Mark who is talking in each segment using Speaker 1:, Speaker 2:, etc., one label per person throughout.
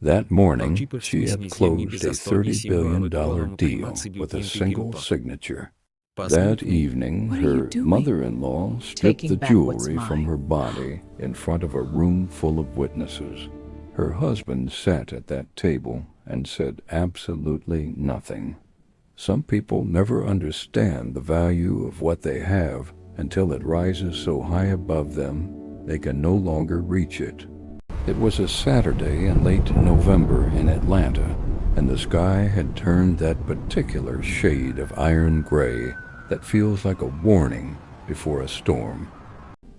Speaker 1: That morning, she had closed a $30 billion deal with a single signature. That evening, her mother-in-law stripped the jewelry from her body in front of a room full of witnesses. Her husband sat at that table and said absolutely nothing. Some people never understand the value of what they have until it rises so high above them they can no longer reach it. It was a Saturday in late November in Atlanta, and the sky had turned that particular shade of iron gray that feels like a warning before a storm.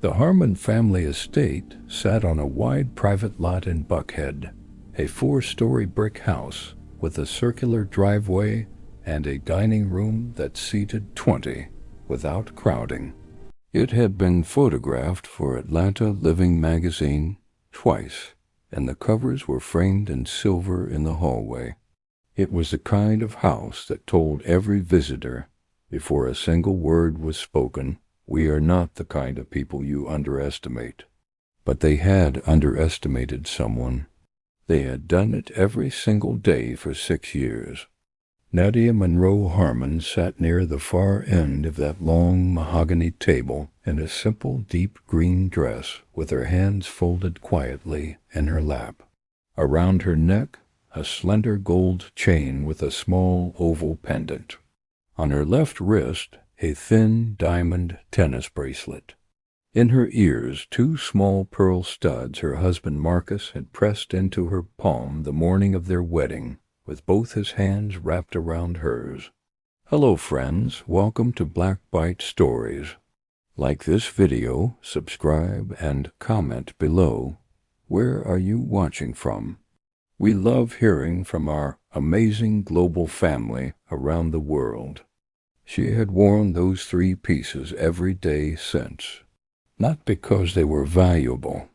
Speaker 1: The Harmon family estate sat on a wide private lot in Buckhead, a 4-story brick house with a circular driveway and a dining room that seated 20 without crowding. It had been photographed for Atlanta Living magazine twice, and the covers were framed in silver in the hallway. It was the kind of house that told every visitor, before a single word was spoken, "We are not the kind of people you underestimate." But they had underestimated someone. They had done it every single day for 6 years. Nadia Monroe Harmon sat near the far end of that long mahogany table in a simple deep green dress with her hands folded quietly in her lap. Around her neck, a slender gold chain with a small oval pendant. On her left wrist, a thin diamond tennis bracelet. In her ears, 2 small pearl studs her husband Marcus had pressed into her palm the morning of their wedding, with both his hands wrapped around hers. Hello friends, welcome to Black Bite Stories. Like this video, subscribe, and comment below. Where are you watching from? We love hearing from our amazing global family around the world. She had worn those 3 pieces every day since. Not because they were valuable,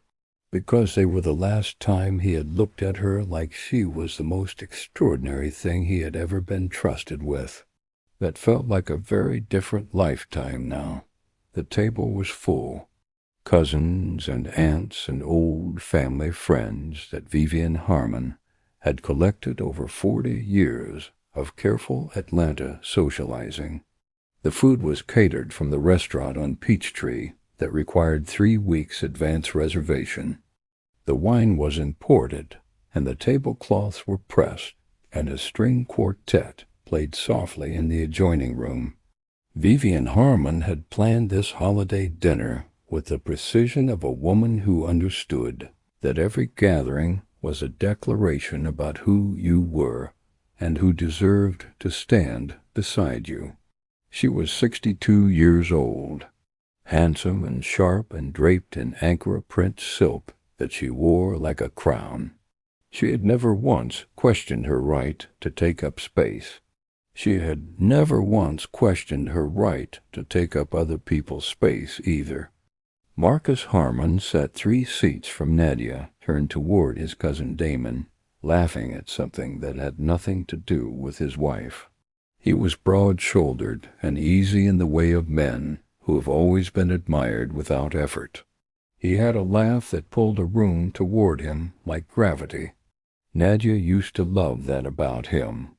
Speaker 1: because they were the last time he had looked at her like she was the most extraordinary thing he had ever been trusted with. That felt like a very different lifetime now. The table was full. Cousins and aunts and old family friends that Vivian Harmon had collected over 40 years of careful Atlanta socializing. The food was catered from the restaurant on Peachtree that required 3 weeks advance reservation. The wine was imported, and the tablecloths were pressed, and a string quartet played softly in the adjoining room. Vivian Harmon had planned this holiday dinner with the precision of a woman who understood that every gathering was a declaration about who you were and who deserved to stand beside you. She was 62 years old, handsome and sharp and draped in Ankara print silk that she wore like a crown. She had never once questioned her right to take up space. She had never once questioned her right to take up other people's space either. Marcus Harmon sat 3 seats from Nadia, turned toward his cousin Damon, laughing at something that had nothing to do with his wife. He was broad-shouldered and easy in the way of men who have always been admired without effort. He had a laugh that pulled a room toward him like gravity. Nadia used to love that about him.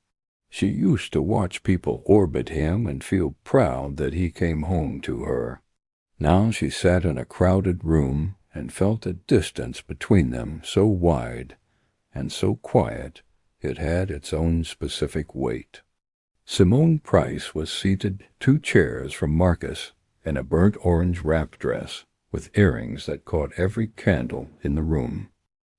Speaker 1: She used to watch people orbit him and feel proud that he came home to her. Now she sat in a crowded room and felt a distance between them so wide and so quiet it had its own specific weight. Simone Price was seated 2 chairs from Marcus in a burnt orange wrap dress with earrings that caught every candle in the room.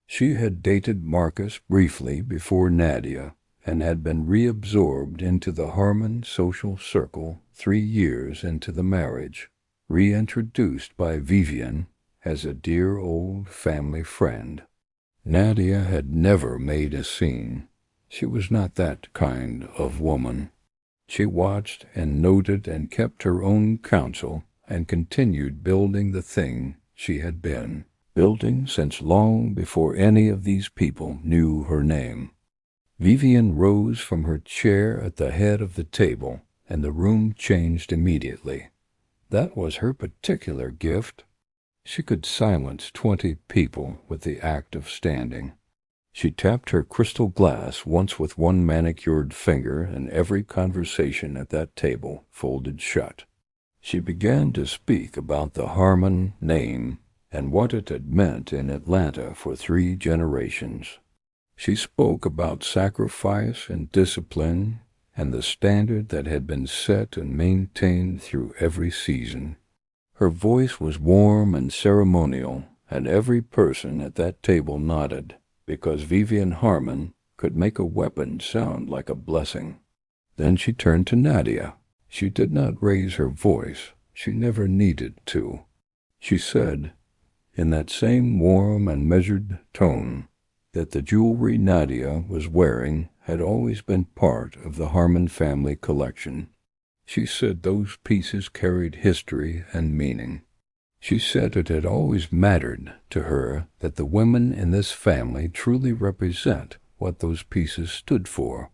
Speaker 1: She had dated Marcus briefly before Nadia and had been reabsorbed into the Harmon social circle 3 years into the marriage, reintroduced by Vivian as a dear old family friend. Nadia had never made a scene. She was not that kind of woman. She watched and noted and kept her own counsel and continued building the thing she had been, building since long before any of these people knew her name. Vivian rose from her chair at the head of the table, and the room changed immediately. That was her particular gift. She could silence 20 people with the act of standing. She tapped her crystal glass once with one manicured finger, and every conversation at that table folded shut. She began to speak about the Harmon name and what it had meant in Atlanta for 3 generations. She spoke about sacrifice and discipline and the standard that had been set and maintained through every season. Her voice was warm and ceremonial, and every person at that table nodded, because Vivian Harmon could make a weapon sound like a blessing. Then she turned to Nadia. She did not raise her voice. She never needed to. She said, in that same warm and measured tone, that the jewelry Nadia was wearing had always been part of the Harmon family collection. She said those pieces carried history and meaning. She said it had always mattered to her that the women in this family truly represent what those pieces stood for.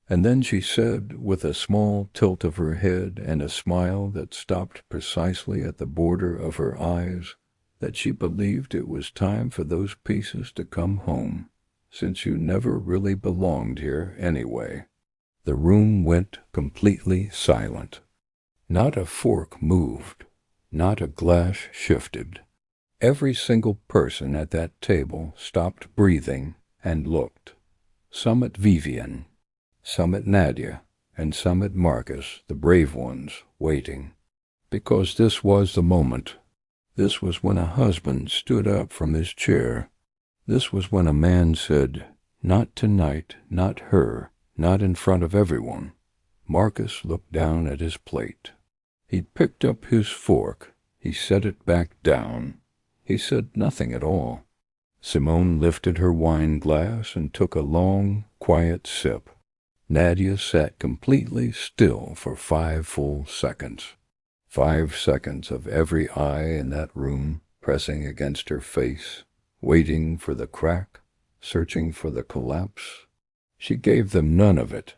Speaker 1: And then she said, with a small tilt of her head and a smile that stopped precisely at the border of her eyes, that she believed it was time for those pieces to come home, since you never really belonged here anyway. The room went completely silent. Not a fork moved. Not a glass shifted. Every single person at that table stopped breathing and looked. Some at Vivian, some at Nadia, and some at Marcus, the brave ones, waiting. Because this was the moment. This was when a husband stood up from his chair. This was when a man said, "Not tonight, not her, not in front of everyone." Marcus looked down at his plate. He picked up his fork. He set it back down. He said nothing at all. Simone lifted her wine glass and took a long, quiet sip. Nadia sat completely still for 5 full seconds. 5 seconds of every eye in that room pressing against her face, waiting for the crack, searching for the collapse. She gave them none of it.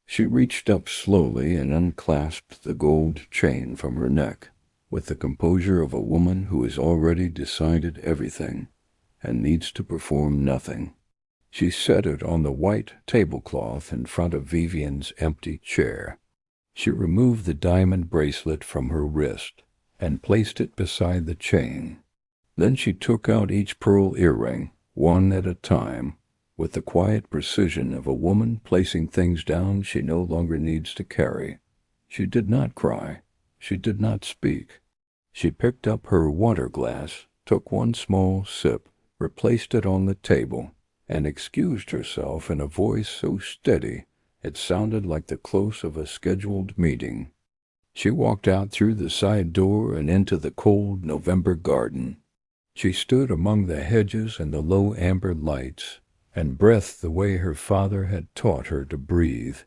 Speaker 1: She reached up slowly and unclasped the gold chain from her neck, with the composure of a woman who has already decided everything and needs to perform nothing. She set it on the white tablecloth in front of Vivian's empty chair. She removed the diamond bracelet from her wrist and placed it beside the chain. Then she took out each pearl earring, one at a time, with the quiet precision of a woman placing things down she no longer needs to carry. She did not cry. She did not speak. She picked up her water glass, took one small sip, replaced it on the table, and excused herself in a voice so steady it sounded like the close of a scheduled meeting. She walked out through the side door and into the cold November garden. She stood among the hedges and the low amber lights, and breathed the way her father had taught her to breathe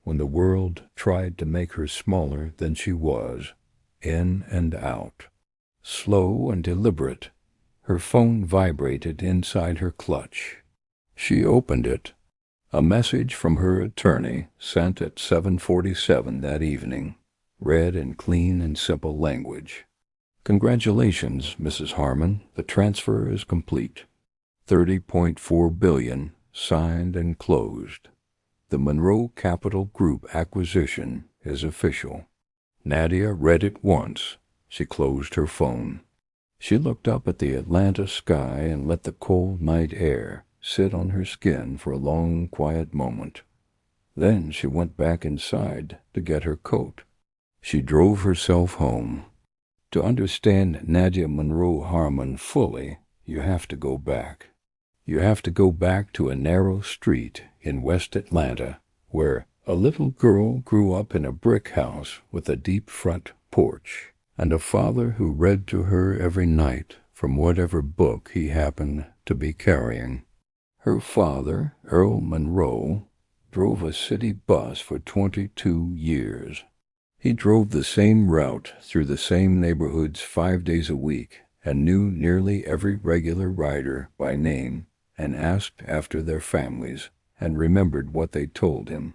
Speaker 1: when the world tried to make her smaller than she was, in and out. Slow and deliberate, her phone vibrated inside her clutch. She opened it. A message from her attorney, sent at 7:47 that evening, read in clean and simple language. "Congratulations, Mrs. Harmon. The transfer is complete. $30.4 billion signed and closed. The Monroe Capital Group acquisition is official." Nadia read it once. She closed her phone. She looked up at the Atlanta sky and let the cold night air sit on her skin for a long, quiet moment. Then she went back inside to get her coat. She drove herself home. To understand Nadia Monroe Harmon fully, you have to go back. You have to go back to a narrow street in West Atlanta where a little girl grew up in a brick house with a deep front porch, and a father who read to her every night from whatever book he happened to be carrying. Her father, Earl Monroe, drove a city bus for 22 years. He drove the same route through the same neighborhoods 5 days a week and knew nearly every regular rider by name and asked after their families and remembered what they told him.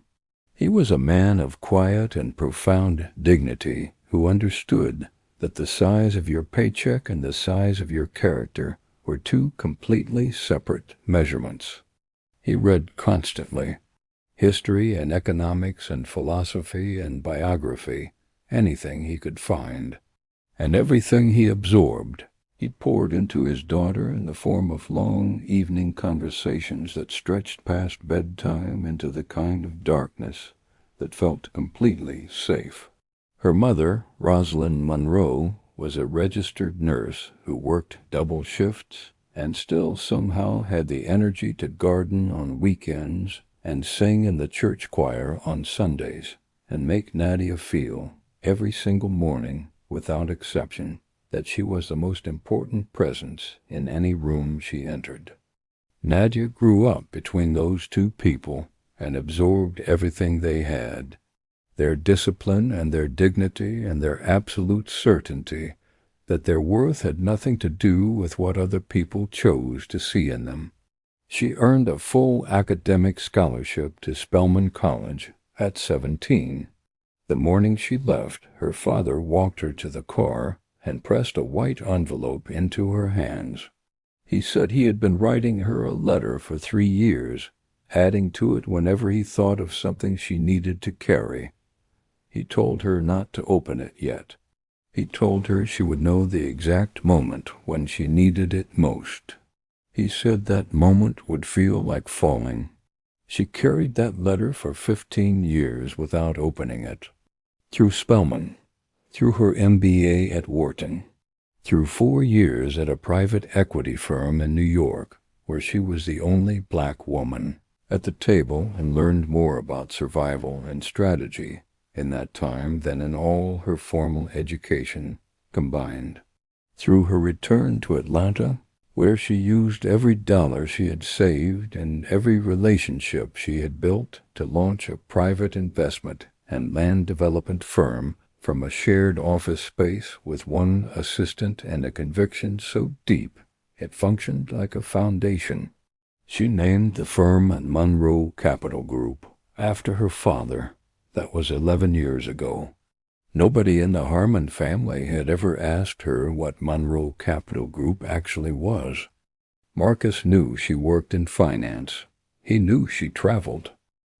Speaker 1: He was a man of quiet and profound dignity who understood that the size of your paycheck and the size of your character were 2 completely separate measurements. He read constantly. History and economics and philosophy and biography, anything he could find. And everything he absorbed, he poured into his daughter in the form of long evening conversations that stretched past bedtime into the kind of darkness that felt completely safe. Her mother, Rosalind Monroe, was a registered nurse who worked double shifts and still somehow had the energy to garden on weekends and sing in the church choir on Sundays and make Nadia feel, every single morning, without exception, that she was the most important presence in any room she entered. Nadia grew up between those two people and absorbed everything they had. Their discipline and their dignity and their absolute certainty that their worth had nothing to do with what other people chose to see in them. She earned a full academic scholarship to Spelman College at 17. The morning she left, her father walked her to the car and pressed a white envelope into her hands. He said he had been writing her a letter for 3 years, adding to it whenever he thought of something she needed to carry. He told her not to open it yet. He told her she would know the exact moment when she needed it most. He said that moment would feel like falling. She carried that letter for 15 years without opening it. Through Spelman, through her MBA at Wharton, through 4 years at a private equity firm in New York, where she was the only black woman at the table and learned more about survival and strategy in that time than in all her formal education combined. Through her return to Atlanta, where she used every dollar she had saved and every relationship she had built to launch a private investment and land development firm from a shared office space with one assistant and a conviction so deep it functioned like a foundation. She named the firm Monroe Capital Group after her father. That was 11 years ago. Nobody in the Harmon family had ever asked her what Monroe Capital Group actually was. Marcus knew she worked in finance. He knew she traveled.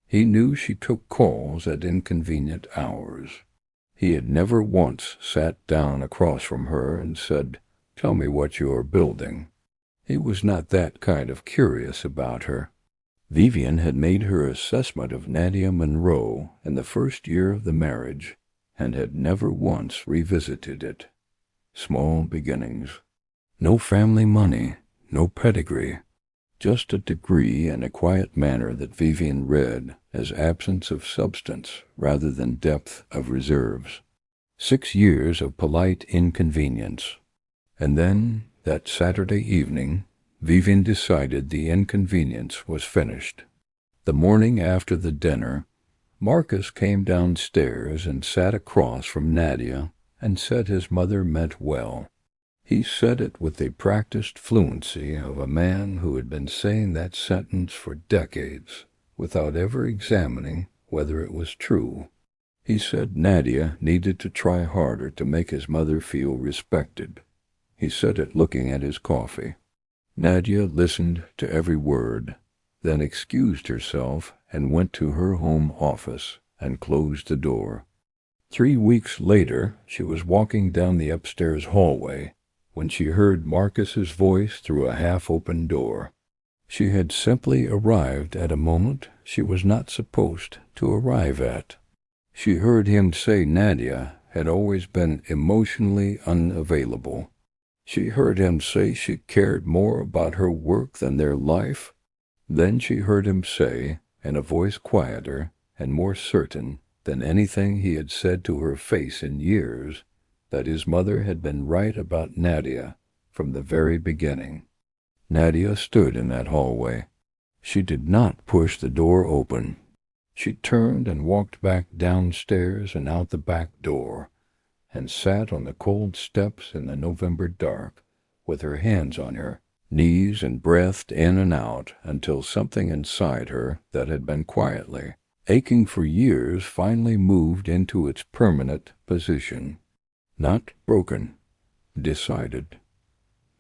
Speaker 1: He knew she took calls at inconvenient hours. He had never once sat down across from her and said, "Tell me what you are building." He was not that kind of curious about her. Vivian had made her assessment of Nadia Monroe in the first year of the marriage and had never once revisited it. Small beginnings. No family money, no pedigree. Just a degree and a quiet manner that Vivian read as absence of substance rather than depth of reserves. 6 years of polite inconvenience. And then, that Saturday evening, Vivian decided the inconvenience was finished. The morning after the dinner, Marcus came downstairs and sat across from Nadia and said his mother meant well. He said it with the practiced fluency of a man who had been saying that sentence for decades without ever examining whether it was true. He said Nadia needed to try harder to make his mother feel respected. He said it looking at his coffee. Nadia listened to every word, then excused herself and went to her home office and closed the door. 3 weeks later, she was walking down the upstairs hallway when she heard Marcus's voice through a half-open door. She had simply arrived at a moment she was not supposed to arrive at. She heard him say Nadia had always been emotionally unavailable. She heard him say she cared more about her work than their life. Then she heard him say, in a voice quieter and more certain than anything he had said to her face in years, that his mother had been right about Nadia from the very beginning. Nadia stood in that hallway. She did not push the door open. She turned and walked back downstairs and out the back door, and sat on the cold steps in the November dark, with her hands on her knees and breathed in and out until something inside her that had been quietly aching for years finally moved into its permanent position. Not broken, decided.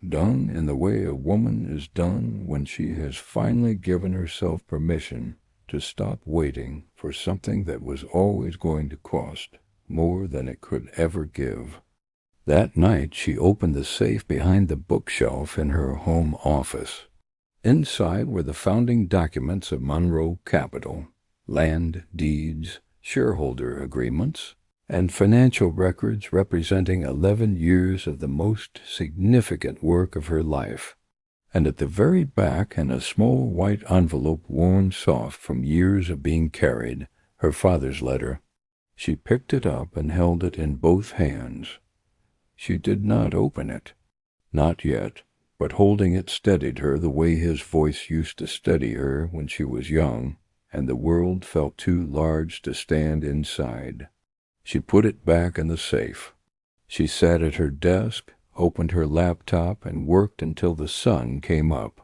Speaker 1: done in the way a woman is done when she has finally given herself permission to stop waiting for something that was always going to cost more than it could ever give. That night she opened the safe behind the bookshelf in her home office. Inside were the founding documents of Monroe Capital, land deeds, shareholder agreements, and financial records representing 11 years of the most significant work of her life. And at the very back, in a small white envelope worn soft from years of being carried, her father's letter. She picked it up and held it in both hands. She did not open it. Not yet, but holding it steadied her the way his voice used to steady her when she was young, and the world felt too large to stand inside. She put it back in the safe. She sat at her desk, opened her laptop, and worked until the sun came up.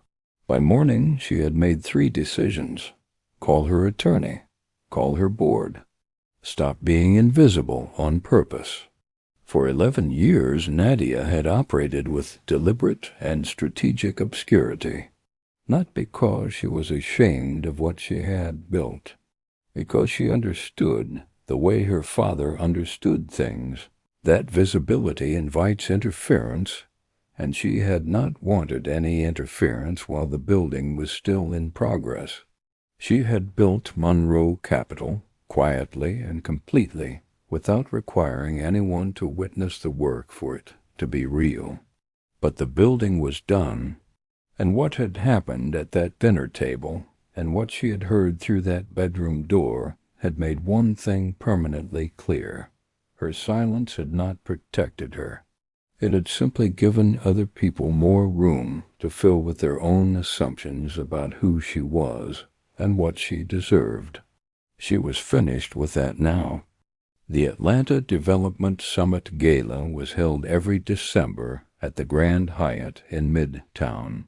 Speaker 1: By morning, she had made 3 decisions. Call her attorney. Call her board. Stop being invisible on purpose. For 11 years, Nadia had operated with deliberate and strategic obscurity, not because she was ashamed of what she had built, because she understood the way her father understood things. That visibility invites interference, and she had not wanted any interference while the building was still in progress. She had built Monroe Capital quietly and completely, without requiring anyone to witness the work for it to be real. But the building was done, and what had happened at that dinner table, and what she had heard through that bedroom door, had made one thing permanently clear. Her silence had not protected her. It had simply given other people more room to fill with their own assumptions about who she was and what she deserved. She was finished with that now. The Atlanta Development Summit Gala was held every December at the Grand Hyatt in Midtown.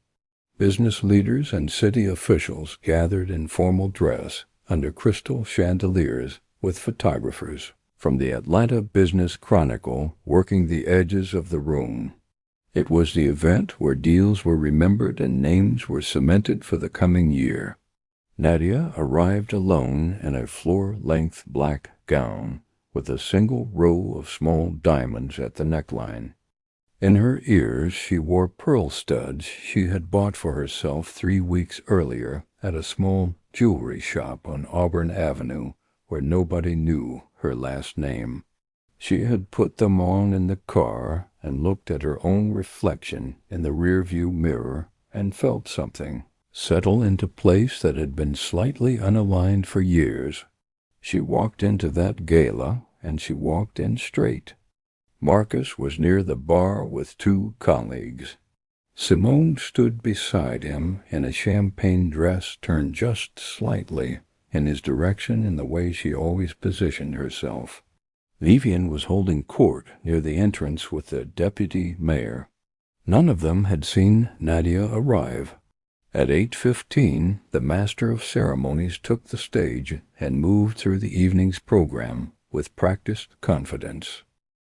Speaker 1: Business leaders and city officials gathered in formal dress under crystal chandeliers with photographers from the Atlanta Business Chronicle working the edges of the room. It was the event where deals were remembered and names were cemented for the coming year. Nadia arrived alone in a floor-length black gown with a single row of small diamonds at the neckline. In her ears she wore pearl studs she had bought for herself 3 weeks earlier at a small jewelry shop on Auburn Avenue where nobody knew her last name. She had put them on in the car and looked at her own reflection in the rearview mirror and felt something settle into place that had been slightly unaligned for years. She walked into that gala, and she walked in straight. Marcus was near the bar with 2 colleagues. Simone stood beside him in a champagne dress turned just slightly in his direction in the way she always positioned herself. Vivian was holding court near the entrance with the deputy mayor. None of them had seen Nadia arrive. At 8:15, the master of ceremonies took the stage and moved through the evening's program with practiced confidence.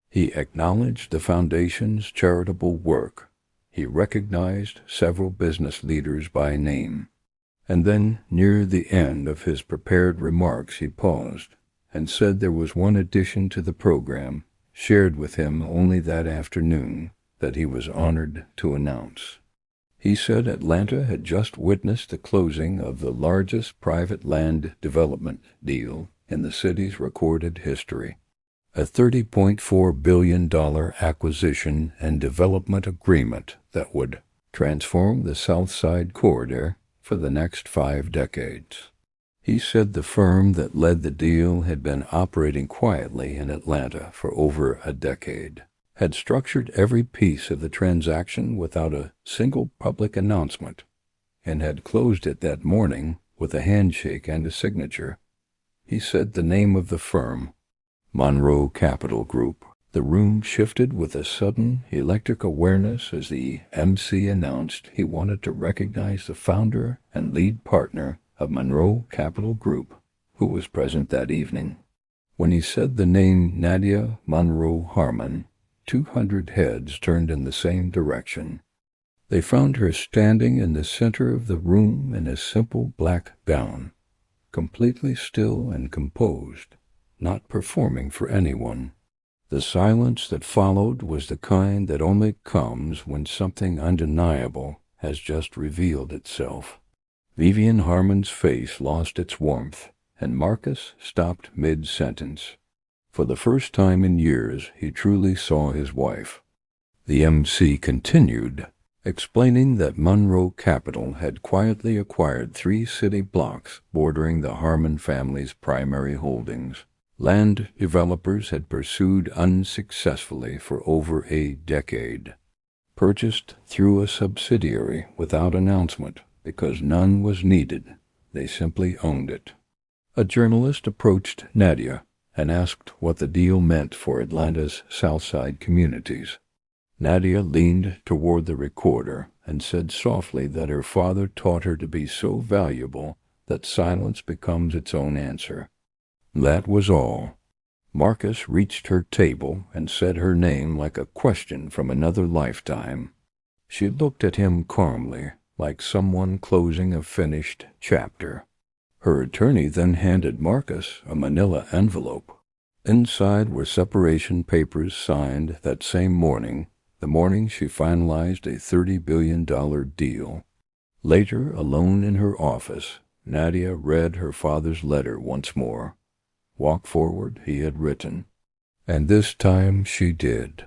Speaker 1: He acknowledged the foundation's charitable work. He recognized several business leaders by name. And then, near the end of his prepared remarks, he paused and said there was one addition to the program, shared with him only that afternoon, that he was honored to announce. He said Atlanta had just witnessed the closing of the largest private land development deal in the city's recorded history, a $30.4 billion acquisition and development agreement that would transform the South Side corridor for the next 5 decades. He said the firm that led the deal had been operating quietly in Atlanta for over a decade, had structured every piece of the transaction without a single public announcement, and had closed it that morning with a handshake and a signature. He said the name of the firm, Monroe Capital Group. The room shifted with a sudden electric awareness as the MC announced he wanted to recognize the founder and lead partner of Monroe Capital Group, who was present that evening. When he said the name Nadia Monroe Harmon, 200 heads turned in the same direction. They found her standing in the center of the room in a simple black gown, completely still and composed, not performing for anyone. The silence that followed was the kind that only comes when something undeniable has just revealed itself. Vivian Harmon's face lost its warmth, and Marcus stopped mid-sentence. For the first time in years, he truly saw his wife. The MC continued, explaining that Monroe Capital had quietly acquired 3 city blocks bordering the Harmon family's primary holdings. Land developers had pursued unsuccessfully for over a decade. Purchased through a subsidiary without announcement because none was needed. They simply owned it. A journalist approached Nadia and asked what the deal meant for Atlanta's Southside communities. Nadia leaned toward the recorder and said softly that her father taught her to be so valuable that silence becomes its own answer. That was all. Marcus reached her table and said her name like a question from another lifetime. She looked at him calmly, like someone closing a finished chapter. Her attorney then handed Marcus a manila envelope. Inside were separation papers signed that same morning, the morning she finalized a $30 billion deal. Later, alone in her office, Nadia read her father's letter once more. Walk forward, he had written. And this time she did.